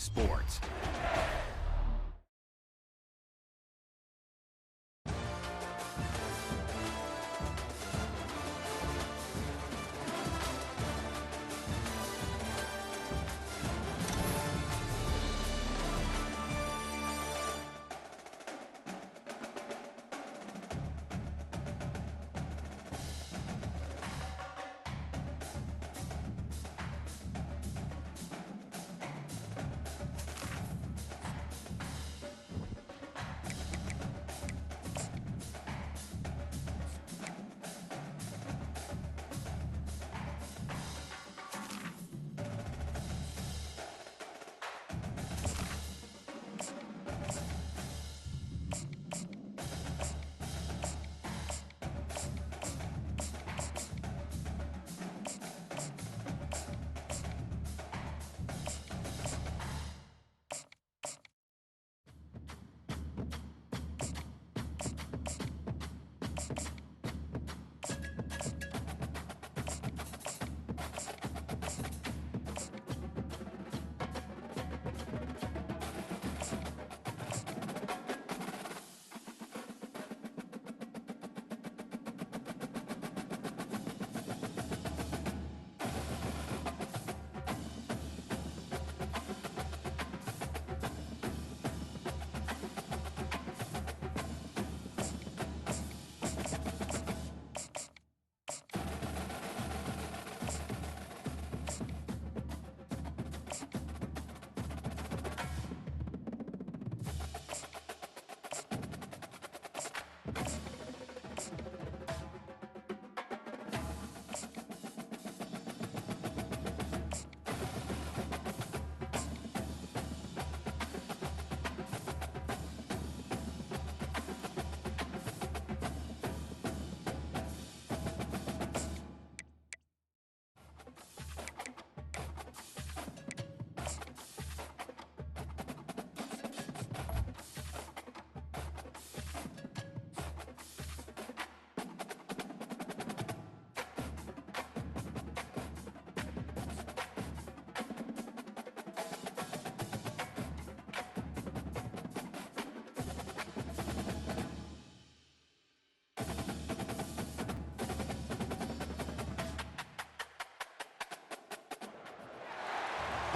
Sports.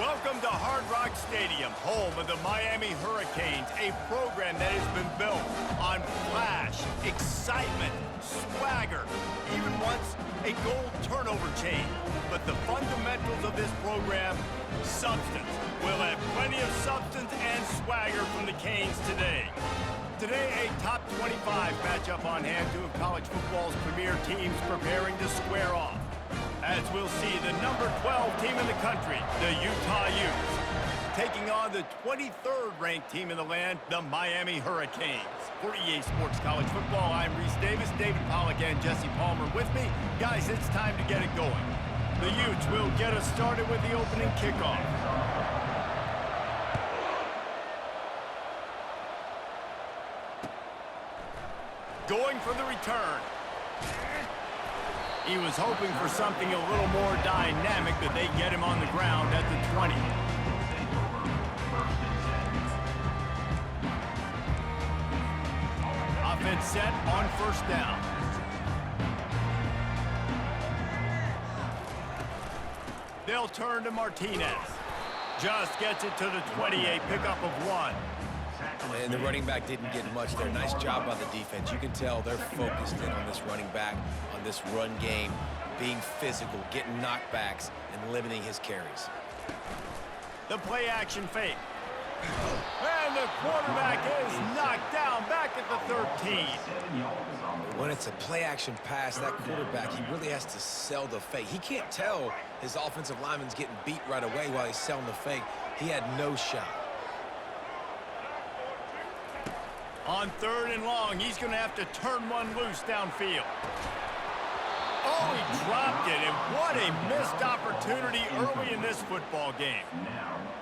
Welcome to Hard Rock Stadium, home of the Miami Hurricanes, a program that has been built on flash, excitement, swagger, even once a goal turnover chain. But the fundamentals of this program, substance. We'll have plenty of substance and swagger from the Canes today. Today, a top 25 matchup on hand, two of college football's premier teams preparing to square off. As we'll see the number 12 team in the country, the Utah Utes, taking on the 23rd ranked team in the land, the Miami Hurricanes. For EA Sports College Football, I'm Reese Davis, David Pollack and Jesse Palmer with me. Guys, it's time to get it going. The Utes will get us started with the opening kickoff. Going for the return. He was hoping for something a little more dynamic, but they get him on the ground at the 20. Offense set on first down. They'll turn to Martinez. Just gets it to the 28, pickup of 1. And the running back didn't get much there. Nice job by the defense. You can tell they're focused in on this running back, on this run game, being physical, getting knockbacks, and limiting his carries. The play action fake. And the quarterback is knocked down back at the 13. When it's a play action pass, that quarterback, he really has to sell the fake. He can't tell his offensive lineman's getting beat right away while he's selling the fake. He had no shot. On 3rd and long, he's going to have to turn one loose downfield. Oh, he dropped it, and what a missed opportunity early in this football game.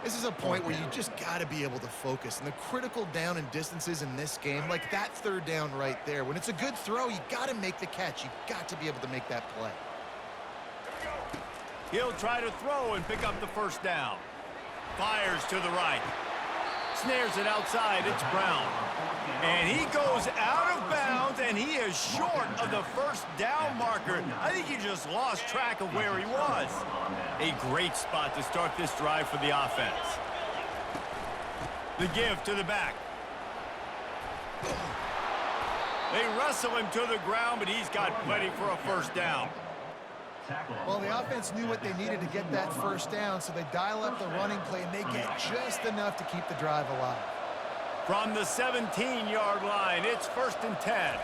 This is a point where you just got to be able to focus. And the critical down and distances in this game, like that 3rd down right there, when it's a good throw, you got to make the catch. You got to be able to make that play. He'll try to throw and pick up the first down. fires to the right. Snares it outside. It's Brown. And he goes out of bounds, and he is short of the first down marker. I think he just lost track of where he was. A great spot to start this drive for the offense. The give to the back. They wrestle him to the ground, but he's got plenty for a first down. Well, the offense knew what they needed to get that first down, so they dial up the running play, and they get just enough to keep the drive alive. From the 17-yard line, it's 1st and 10.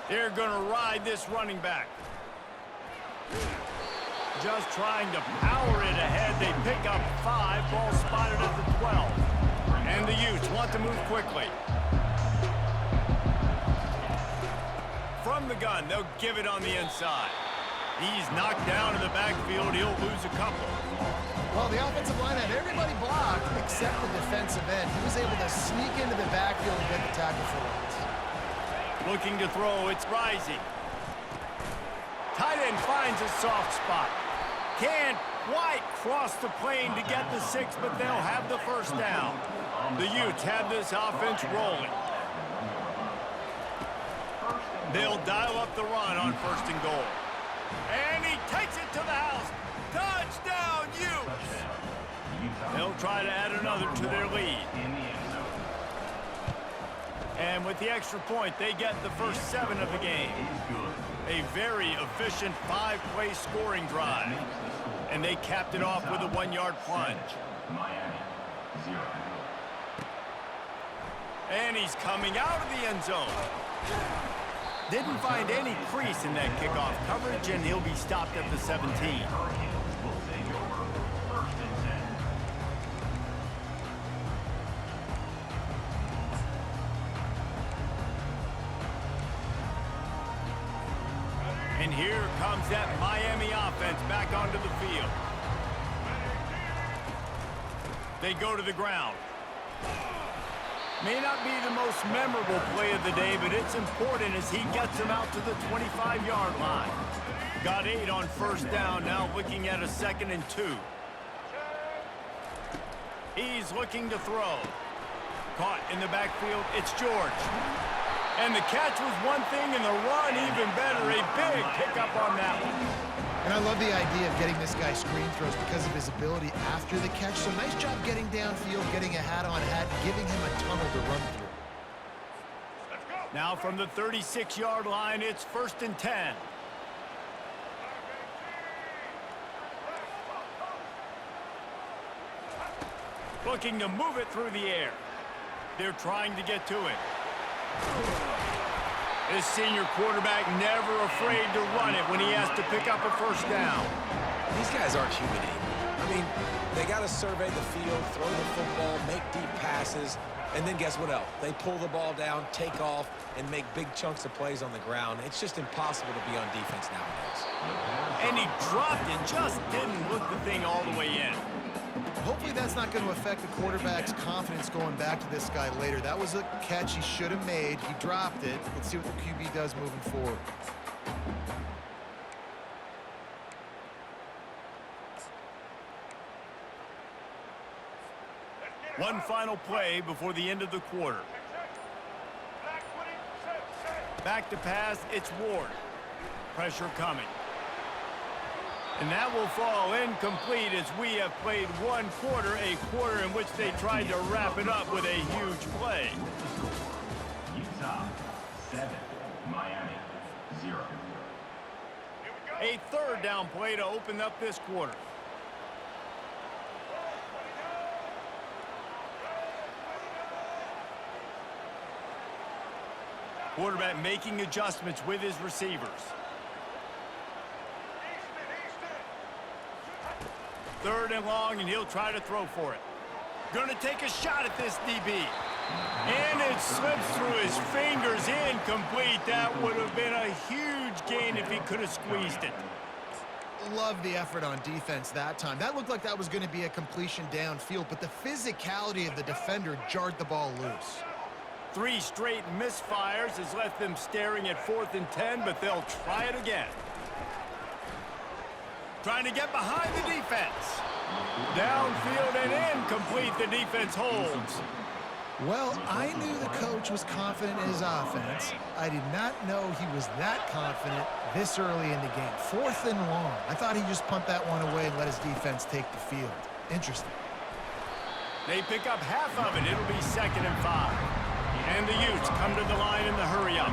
They're going to ride this running back. Just trying to power it ahead. They pick up 5. Ball spotted at the 12. And the Utes want to move quickly. From the gun, they'll give it on the inside. He's knocked down in the backfield. He'll lose a couple. Well, the offensive line had everybody blocked except the defensive end. He was able to sneak into the backfield and get the tackle for once. Looking to throw, it's Rising. Tight end finds a soft spot. Can't quite cross the plane to get the 6, but they'll have the first down. The Utes have this offense rolling. They'll dial up the run on 1st and goal. And he takes it to the house. Touchdown, Utes! They'll try to add another to their lead. And with the extra point, they get the first 7 of the game. A very efficient 5-play scoring drive. And they capped it off with a 1-yard plunge. And he's coming out of the end zone. Didn't find any crease in that kickoff coverage, and he'll be stopped at the 17. And here comes that Miami offense back onto the field. They go to the ground. May not be the most memorable play of the day, but it's important as he gets him out to the 25-yard line. Got 8 on 1st down, now looking at a 2nd and 2. He's looking to throw. Caught in the backfield, it's George. And the catch was one thing, and the run even better. A big pickup on that one. And I love the idea of getting this guy screen throws because of his ability after the catch. So nice job getting downfield, getting a hat-on-hat, giving him a tunnel to run through. Now from the 36-yard line, it's 1st and 10. Looking to move it through the air. They're trying to get to it. This senior quarterback never afraid to run it when he has to pick up a first down. These guys aren't human anymore. I mean, they got to survey the field, throw the football, make deep passes, and then guess what else? They pull the ball down, take off, and make big chunks of plays on the ground. It's just impossible to be on defense nowadays. And he dropped it, just didn't look the thing all the way in. Hopefully that's not going to affect the quarterback's confidence going back to this guy later. That was a catch he should have made. He dropped it. Let's see what the QB does moving forward. One final play before the end of the quarter. Back to pass, it's Ward. Pressure coming. And that will fall incomplete as we have played one quarter, a quarter in which they tried to wrap it up with a huge play. Utah 7, Miami 0. A 3rd down play to open up this quarter. Quarterback making adjustments with his receivers. 3rd and long, and he'll try to throw for it. Going to take a shot at this DB. And it slips through his fingers, incomplete. That would have been a huge gain if he could have squeezed it. Love the effort on defense that time. That looked like that was going to be a completion downfield, but the physicality of the defender jarred the ball loose. 3 straight misfires has left them staring at 4th and 10, but they'll try it again. Trying to get behind the defense. Downfield and incomplete. The defense holds. Well, I knew the coach was confident in his offense. I did not know he was that confident this early in the game. 4th and long. I thought he'd just punt that one away and let his defense take the field. Interesting. They pick up half of it. It'll be 2nd and 5. And the Utes come to the line in the hurry-up.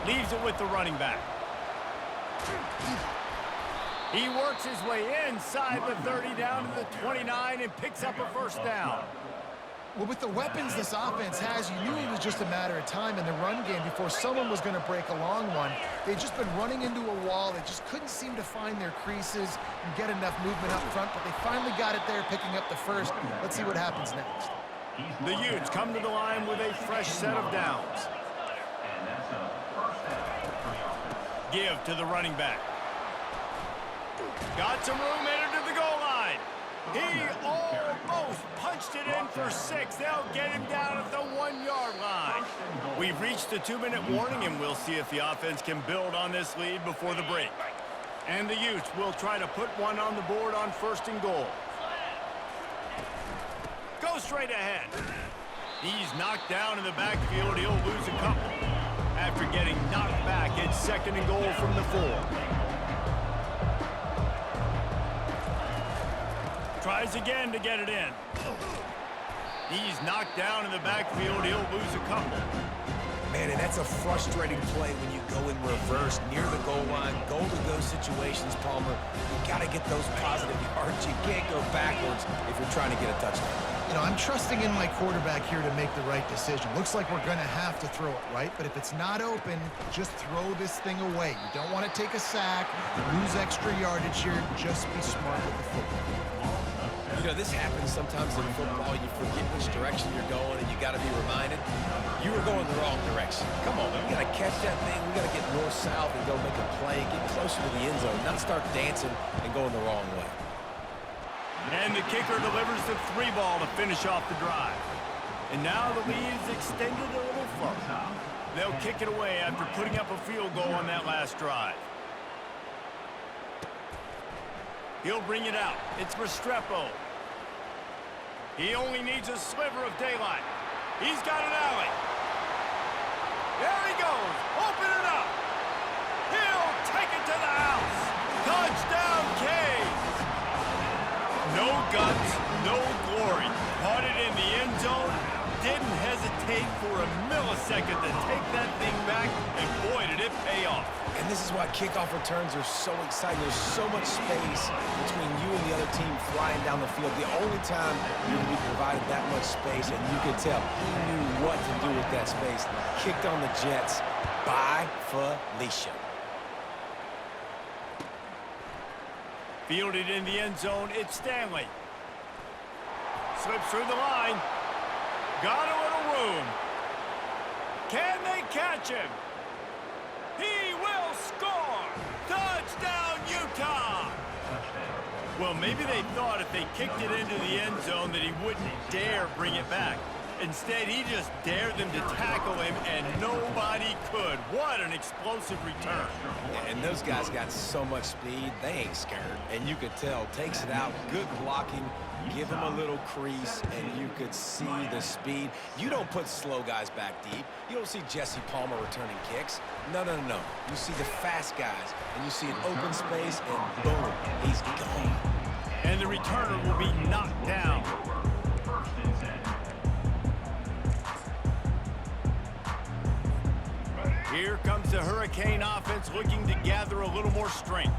Leaves it with the running back. He works his way inside the 30 down to the 29 and picks up a 1st down. Well, with the weapons this offense has, you knew it was just a matter of time in the run game before someone was going to break a long one. They'd just been running into a wall. They just couldn't seem to find their creases and get enough movement up front, but they finally got it there, picking up the 1st. Let's see what happens next. The Utes come to the line with a fresh set of downs. And that's a 1st down for the offense. Give to the running back. Got some room, entered to the goal line. He almost punched it in for 6. They'll get him down at the 1-yard line. We've reached the 2-minute warning, and we'll see if the offense can build on this lead before the break. And the Utes will try to put one on the board on 1st and goal. Go straight ahead. He's knocked down in the backfield. He'll lose a couple. After getting knocked back, it's 2nd and goal from the 4. Tries again to get it in. He's knocked down in the backfield. He'll lose a couple. Man, and that's a frustrating play when you go in reverse near the goal line. Goal-to-go situations, Palmer. You got to get those positive yards. You can't go backwards if you're trying to get a touchdown. You know, I'm trusting in my quarterback here to make the right decision. Looks like we're going to have to throw it, right? But if it's not open, just throw this thing away. You don't want to take a sack, lose extra yardage here. Just be smart with the football. You know, this happens sometimes in football. You forget which direction you're going, and you got to be reminded you were going the wrong direction. Come on, man. We got to catch that thing. We got to get north-south and go make a play, get closer to the end zone, not start dancing and going the wrong way. And the kicker delivers the 3 ball to finish off the drive. And now the lead is extended a little further. They'll kick it away after putting up a field goal on that last drive. He'll bring it out. It's Restrepo. He only needs a sliver of daylight. He's got an alley. There he goes. Open it up. He'll take it to the house. Touchdown, Canes. No guts, no glory. Caught it in the end zone. Didn't hesitate for a millisecond to take that thing back, and boy, did it pay off. And this is why kickoff returns are so exciting. There's so much space between you and the other team flying down the field. The only time you're going to be provided that much space, and you could tell he knew what to do with that space. Kicked on the Jets by Felicia. Fielded in the end zone, it's Stanley. Slips through the line. Got a little room. Can they catch him? He will score! Touchdown, Utah! Well, maybe they thought if they kicked it into the end zone that he wouldn't dare bring it back. Instead, he just dared them to tackle him, and nobody could. What an explosive return. And those guys got so much speed, they ain't scared. And you could tell, takes it out, good blocking, give him a little crease, and you could see the speed. You don't put slow guys back deep. You don't see Jesse Palmer returning kicks. No, no, no, no. You see the fast guys, and you see an open space, and boom, he's gone. And the returner will be knocked down. Here comes the Hurricane offense looking to gather a little more strength.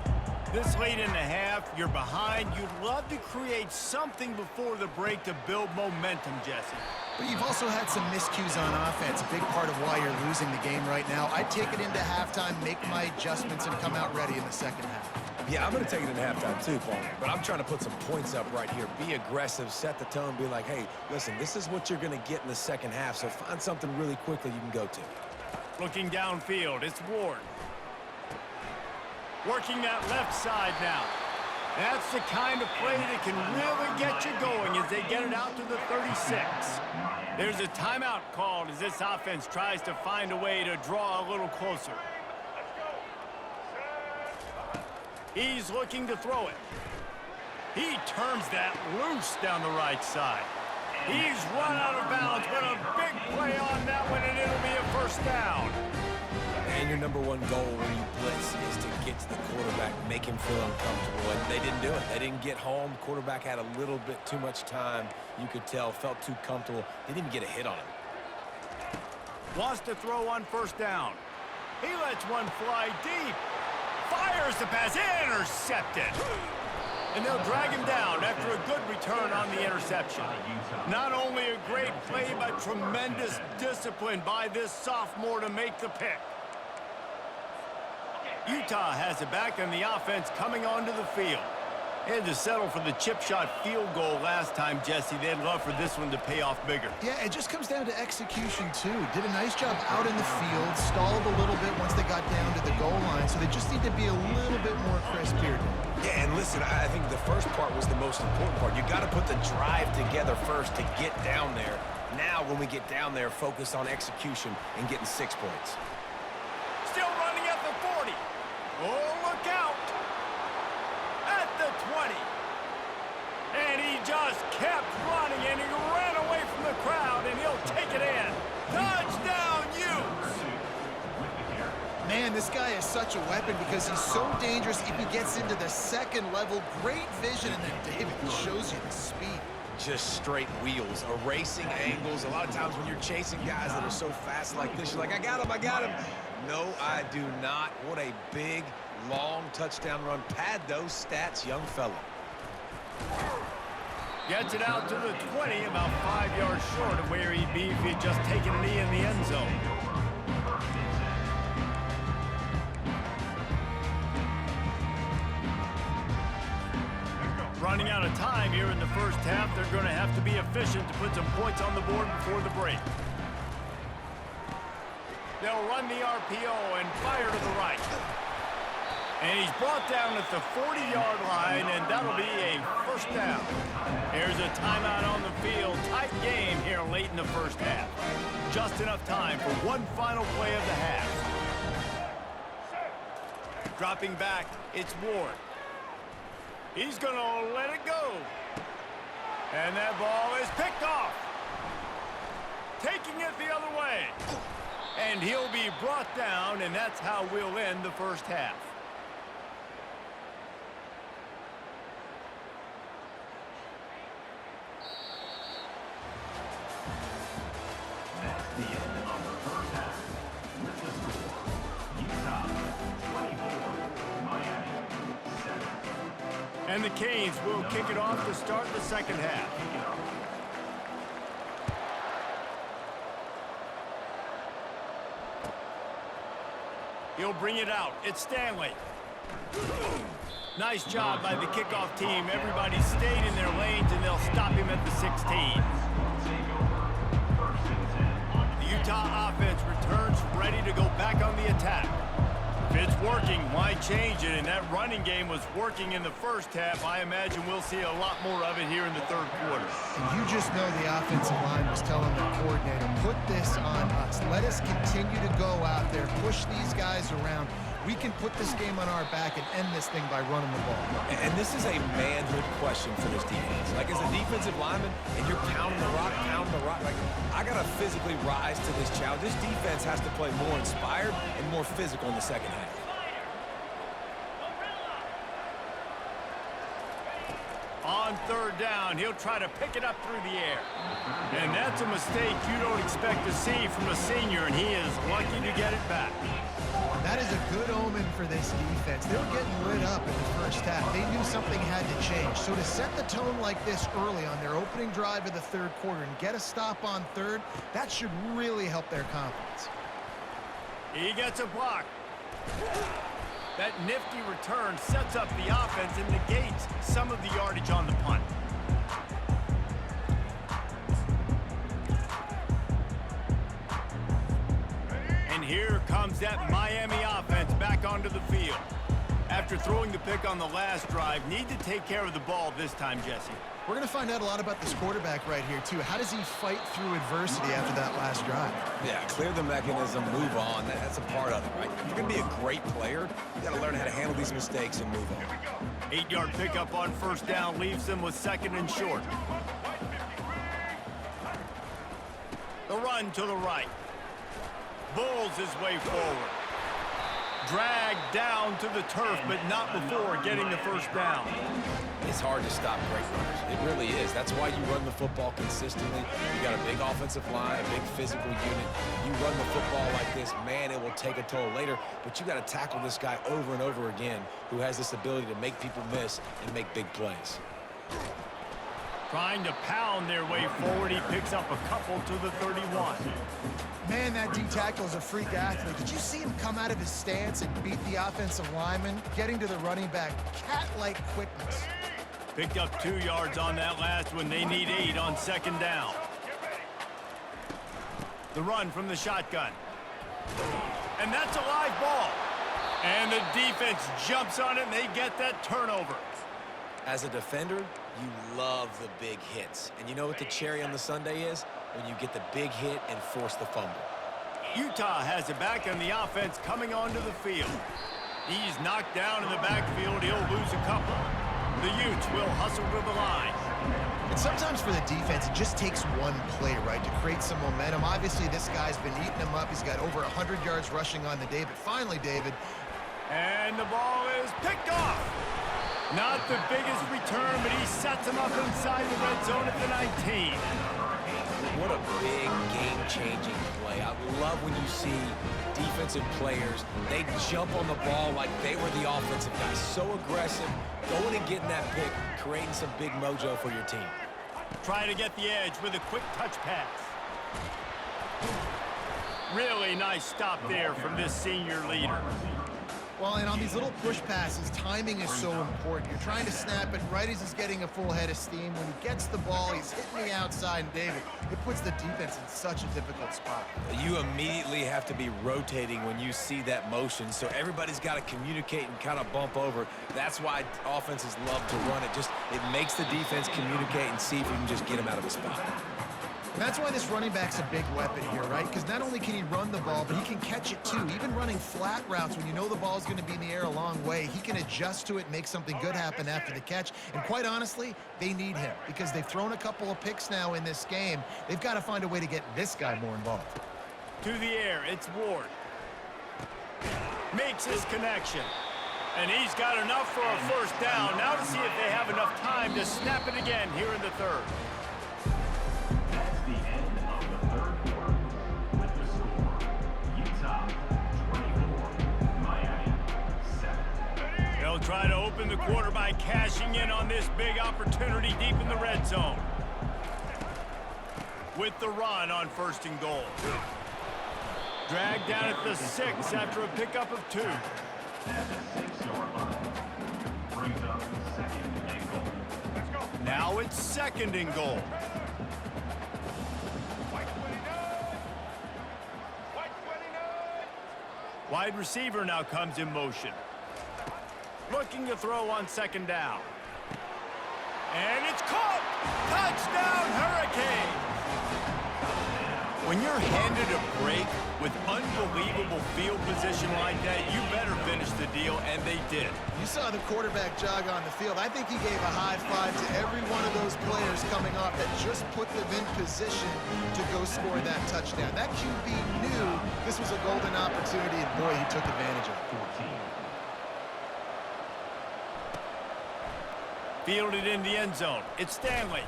This late in the half, you're behind. You'd love to create something before the break to build momentum, Jesse. But you've also had some miscues on offense, a big part of why you're losing the game right now. I'd take it into halftime, make my adjustments, and come out ready in the second half. Yeah, I'm going to take it in halftime too, Paul. But I'm trying to put some points up right here. Be aggressive, set the tone, be like, hey, listen, this is what you're going to get in the second half, so find something really quickly you can go to. Looking downfield, it's Ward. Working that left side now. That's the kind of play that can really get you going as they get it out to the 36. There's a timeout called as this offense tries to find a way to draw a little closer. He's looking to throw it. He turns that loose down the right side. He's run out of bounds, but a big play on that one, and it'll be a first down. And your number one goal when you blitz is to get to the quarterback, make him feel uncomfortable, and they didn't do it. They didn't get home. Quarterback had a little bit too much time. You could tell, felt too comfortable. They didn't even get a hit on him. Wants to throw on first down. He lets one fly deep. Fires the pass, intercepted. And they'll drag him down after a good return on the interception. Not only a great play, but tremendous discipline by this sophomore to make the pick. Utah has it back, and the offense coming onto the field. They had to settle for the chip shot field goal last time, Jesse. They'd love for this one to pay off bigger. Yeah, it just comes down to execution, too. Did a nice job out in the field, stalled a little bit once they got down to the goal line, so they just need to be a little bit more crisp here. Yeah, and listen, I think the first part was the most important part. You got to put the drive together first to get down there. Now, when we get down there, focus on execution and getting 6 points. Still running at the 40. Oh, look out. At the 20. And he just kept running, and he ran away from the crowd, and he'll take it in. Touchdown, Utes! Man, this guy is such a weapon because he's so dangerous if he gets into the second level. Great vision, and then David shows you the speed. Just straight wheels, erasing angles. A lot of times when you're chasing guys that are so fast like this, you're like, I got him, I got him. No, I do not. What a big, long touchdown run. Pad those stats, young fella. Gets it out to the 20, about 5 yards short of where he'd be if he'd just taken a knee in the end zone. Running out of time here in the first half. They're going to have to be efficient to put some points on the board before the break. They'll run the RPO and fire to the right. And he's brought down at the 40-yard line, and that'll be a first down. Here's a timeout on the field. Tight game here late in the first half. Just enough time for one final play of the half. Dropping back, it's Ward. He's going to let it go. And that ball is picked off. Taking it the other way. And he'll be brought down, and that's how we'll end the first half. That's the end of the first half. With the score, Utah 24, Miami 7. And the Canes will kick it off to start the second half. He'll bring it out. It's Stanley. Nice job by the kickoff team. Everybody stayed in their lanes, and they'll stop him at the 16. The Utah offense returns ready to go back on the attack. If it's working, why change it? And that running game was working in the first half. I imagine we'll see a lot more of it here in the third quarter. And you just know the offensive line was telling their coordinator, put this on us. Let us continue to go out there, push these guys around. We can put this game on our back and end this thing by running the ball. And this is a manhood question for this defense. Like, as a defensive lineman, and you're pounding the rock, like, I got to physically rise to this challenge. This defense has to play more inspired and more physical in the second half. On third down, he'll try to pick it up through the air. And that's a mistake you don't expect to see from a senior, and he is lucky to get it back. That is a good omen for this defense. They were getting lit up in the first half. They knew something had to change. So to set the tone like this early on their opening drive of the third quarter and get a stop on third, that should really help their confidence. He gets a block. That nifty return sets up the offense and negates some of the yardage on the punt. And here comes that Miami offense back onto the field. After throwing the pick on the last drive, need to take care of the ball this time, Jesse. We're going to find out a lot about this quarterback right here, too. How does he fight through adversity after that last drive? Yeah, clear the mechanism, move on. That's a part of it, right? If you're going to be a great player, you got to learn how to handle these mistakes and move on. 8-yard pickup on first down leaves them with second and short. The run to the right. Bulls his way forward. Dragged down to the turf, but not before getting the first down. It's hard to stop great runners. It really is. That's why you run the football consistently. You got a big offensive line, a big physical unit. You run the football like this, man, it will take a toll later, but you got to tackle this guy over and over again who has this ability to make people miss and make big plays. Trying to pound their way forward, he picks up a couple to the 31. Man, that D-tackle is a freak athlete. Did you see him come out of his stance and beat the offensive lineman, getting to the running back? Cat-like quickness. Picked up 2 yards on that last one. They need 8 on second down. The run from the shotgun. And that's a live ball. And the defense jumps on it, and they get that turnover. As a defender, you love the big hits. And you know what the cherry on the sundae is? When you get the big hit and force the fumble. Utah has it back on the offense coming onto the field. He's knocked down in the backfield. He'll lose a couple. The Utes will hustle to the line. And sometimes for the defense, it just takes one play, right, to create some momentum. Obviously, this guy's been eating them up. He's got over 100 yards rushing on the day. But finally, David. And the ball is picked off. Not the biggest return, but he sets him up inside the red zone at the 19. What a big game-changing play. I love when you see defensive players, they jump on the ball like they were the offensive guys. So aggressive, going and getting that pick, creating some big mojo for your team. Trying to get the edge with a quick touch pass. Really nice stop there from this senior leader. Well, and on these little push passes, timing is so important. You're trying to snap it right as he's getting a full head of steam. When he gets the ball, he's hitting the outside, and David, it puts the defense in such a difficult spot. You immediately have to be rotating when you see that motion, so everybody's got to communicate and kind of bump over. That's why offenses love to run it. It makes the defense communicate and see if you can just get him out of the spot. That's why this running back's a big weapon here, right? Because not only can he run the ball, but he can catch it too. Even running flat routes when you know the ball's going to be in the air a long way, he can adjust to it and make something good happen after the catch. And quite honestly, they need him because they've thrown a couple of picks now in this game. They've got to find a way to get this guy more involved. To the air, it's Ward. Makes his connection. And he's got enough for a first down. Now to see if they have enough time to snap it again here in the third. They'll try to open the quarter by cashing in on this big opportunity deep in the red zone. With the run on first and goal. Dragged down at the 6 after a pickup of 2. At the 6-yard line. Brings up second and goal. Let's go. Now it's second and goal. Wide receiver now comes in motion. Looking to throw on second down. And it's caught! Touchdown, Hurricanes! When you're handed a break with unbelievable field position like that, you better finish the deal, and they did. You saw the quarterback jog on the field. I think he gave a high five to every one of those players coming off that just put them in position to go score that touchdown. That QB knew this was a golden opportunity, and boy, he took advantage of it. 14. Fielded in the end zone. It's Stanley.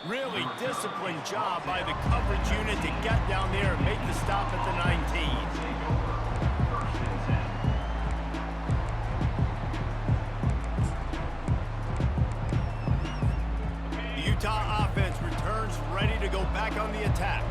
Really disciplined job by the coverage unit to get down there and make the stop at the 19. The Utah offense returns ready to go back on the attack.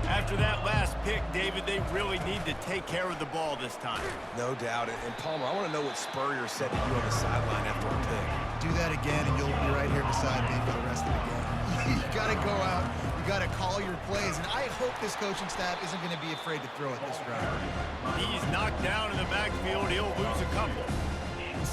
After that last pick, David, they really need to take care of the ball this time. No doubt. And Palmer, I want to know what Spurrier said to you on the sideline after a pick. Do that again, and you'll be right here beside me for the rest of the game. You got to go out. You got to call your plays. And I hope this coaching staff isn't going to be afraid to throw it this round. He's knocked down in the backfield. He'll lose a couple.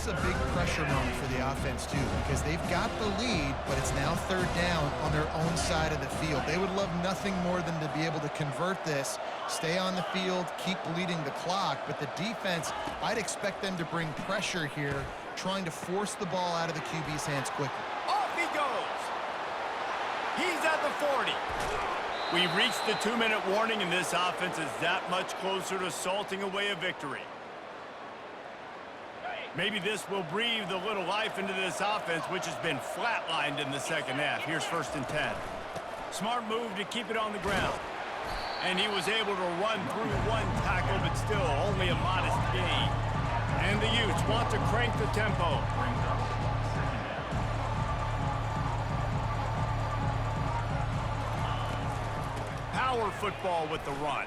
is a big pressure moment for the offense, too, because they've got the lead, but it's now third down on their own side of the field. They would love nothing more than to be able to convert this, stay on the field, keep bleeding the clock, but the defense, I'd expect them to bring pressure here, trying to force the ball out of the QB's hands quickly. Off he goes. He's at the 40. We've reached the 2-minute warning, and this offense is that much closer to salting away a victory. Maybe this will breathe a little life into this offense, which has been flatlined in the second half. Here's 1st and 10. Smart move to keep it on the ground. And he was able to run through one tackle, but still only a modest gain. And the Utes want to crank the tempo. Power football with the run.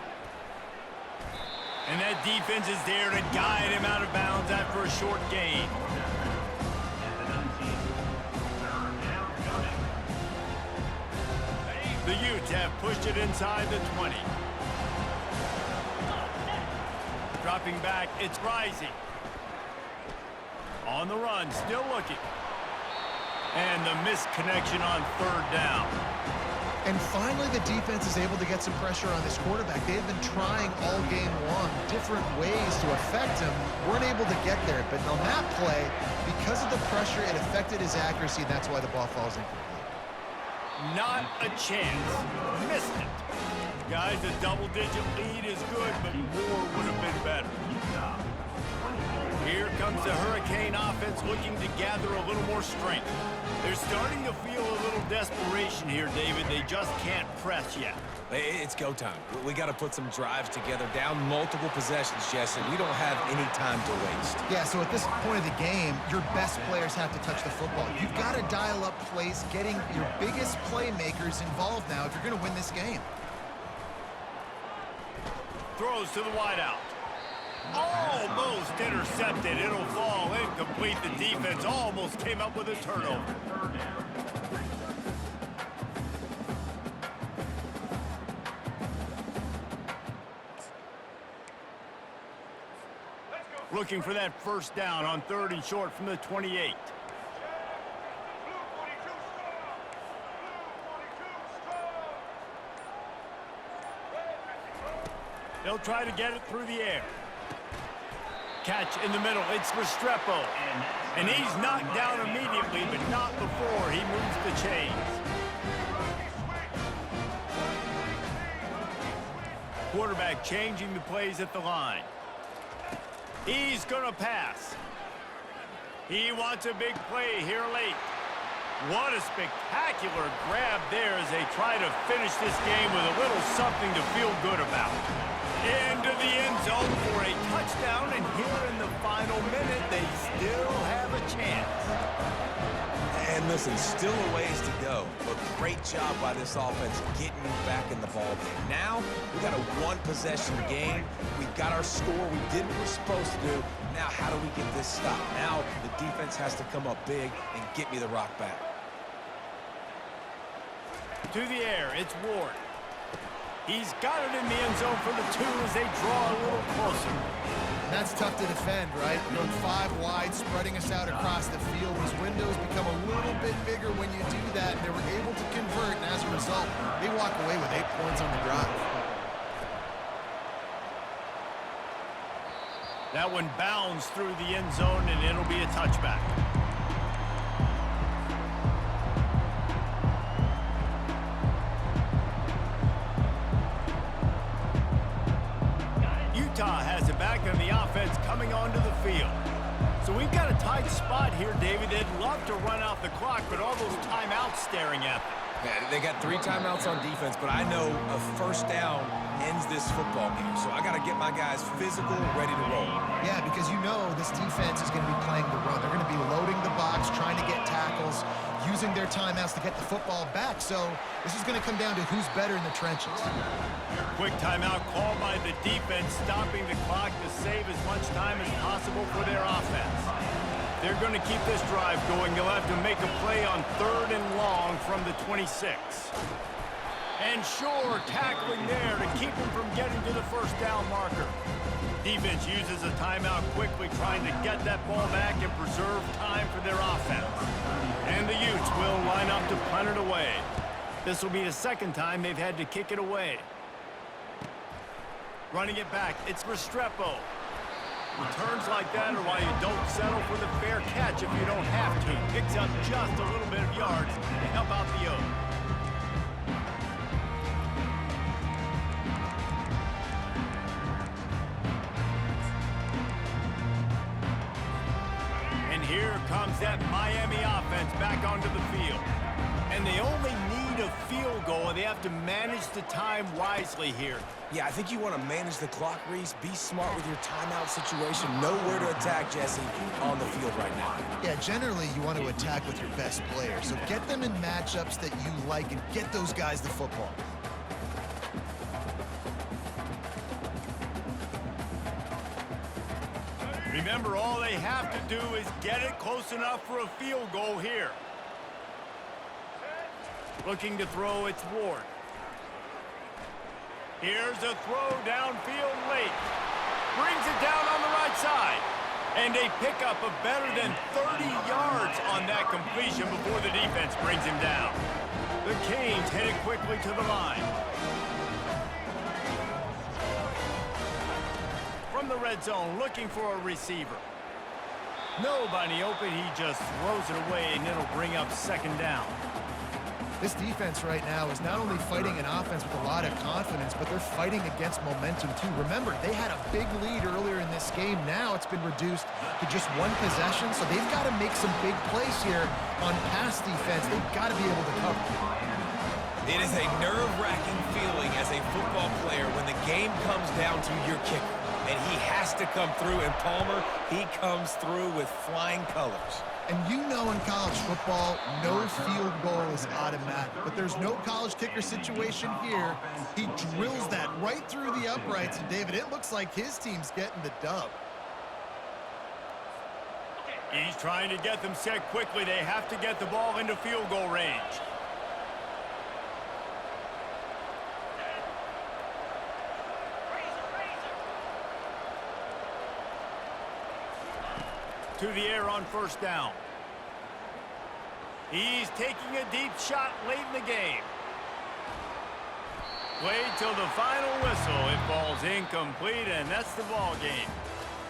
And that defense is there to guide him out of bounds after a short gain. The Utes have pushed it inside the 20. Dropping back, it's Rising. On the run, still looking. And the missed connection on 3rd down. And finally, the defense is able to get some pressure on this quarterback. They have been trying all game long different ways to affect him. Weren't able to get there, but on that play, because of the pressure, it affected his accuracy, and that's why the ball falls incomplete. Not a chance. Missed it. Guys, a double-digit lead is good, but more would have been better. Here comes the Hurricane offense looking to gather a little more strength. They're starting to feel a little desperation here, David. They just can't press yet. It's go time. We got to put some drives together, down multiple possessions, Jesse. We don't have any time to waste. Yeah, so at this point of the game, your best players have to touch the football. You've got to dial up plays, getting your biggest playmakers involved now if you're going to win this game. Throws to the wideout. Almost intercepted. It'll fall incomplete. The defense almost came up with a turnover. Looking for that 1st down on 3rd and short from the 28. They'll try to get it through the air. Catch in the middle. It's Restrepo. And he's knocked down immediately, but not before he moves the chains. Quarterback changing the plays at the line. He's going to pass. He wants a big play here late. What a spectacular grab there as they try to finish this game with a little something to feel good about. Into the end zone for a touchdown, and here in the final minute, they still have a chance. And listen, still a ways to go, but great job by this offense getting back in the ball game. Now, we got a one-possession game. We got our score. We did what we're supposed to do. Now, how do we get this stopped? Now, the defense has to come up big and get me the rock back. To the air, it's Ward. He's got it in the end zone for the 2 as they draw a little closer. And that's tough to defend, right? Going 5 wide, spreading us out across the field. These windows become a little bit bigger when you do that, and they were able to convert, and as a result, they walk away with 8 points on the drive. That one bounds through the end zone, and it'll be a touchback. Utah has it back on the offense coming onto the field. So we've got a tight spot here, David. They'd love to run out the clock, but all those timeouts staring at them. Yeah, they got 3 timeouts on defense, but I know a 1st down ends this football game. So I got to get my guys physical, ready to roll. Yeah, because you know this defense is going to be playing the run. They're going to be loading the box, trying to get tackles, using their timeouts to get the football back. So this is going to come down to who's better in the trenches. Quick timeout called by the defense, stopping the clock to save as much time as possible for their offense. They're going to keep this drive going. They'll have to make a play on 3rd and long from the 26. And sure, tackling there to keep him from getting to the 1st down marker. Defense uses a timeout quickly, trying to get that ball back and preserve time for their offense. And the Utes will line up to punt it away. This will be the second time they've had to kick it away. Running it back, it's Restrepo. Returns like that are why you don't settle for the fair catch if you don't have to. Picks up just a little bit of yards to help out the O's. And here comes that Miami offense back onto the field. And they only need a field goal, and they have to manage the time wisely here. Yeah, I think you want to manage the clock, Reese. Be smart with your timeout situation. Know where to attack, Jesse, on the field right now. Yeah, generally you want to attack with your best player. So get them in matchups that you like and get those guys the football. Remember, all they have to do is get it close enough for a field goal here. Looking to throw, it's Ward. Here's a throw downfield late. Brings it down on the right side. And a pickup of better than 30 yards on that completion before the defense brings him down. The Canes headed quickly to the line. From the red zone, looking for a receiver. Nobody open, he just throws it away, and it'll bring up second down. This defense right now is not only fighting an offense with a lot of confidence, but they're fighting against momentum too. Remember, they had a big lead earlier in this game. Now it's been reduced to just one possession, so they've got to make some big plays here on pass defense. They've got to be able to cover. It is a nerve-wracking feeling as a football player when the game comes down to your kicker. And he has to come through, and Palmer, he comes through with flying colors. And you know in college football, no field goal is automatic. But there's no college kicker situation here. He drills that right through the uprights. And, David, it looks like his team's getting the dub. He's trying to get them set quickly. They have to get the ball into field goal range. To the air on first down. He's taking a deep shot late in the game. Played till the final whistle. It falls incomplete, and that's the ball game.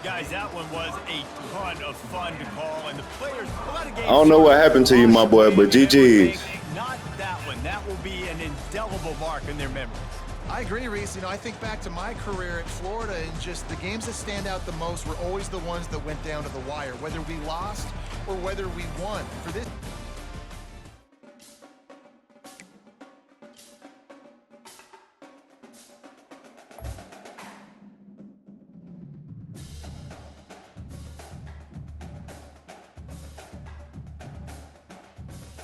Guys, that one was a ton of fun to call, and the players... I don't know what happened to you, my boy, but GG's. Not that one. That will be an indelible mark in their memories. I agree, Reese. You know, I think back to my career at Florida, and just the games that stand out the most were always the ones that went down to the wire, whether we lost or whether we won. For this...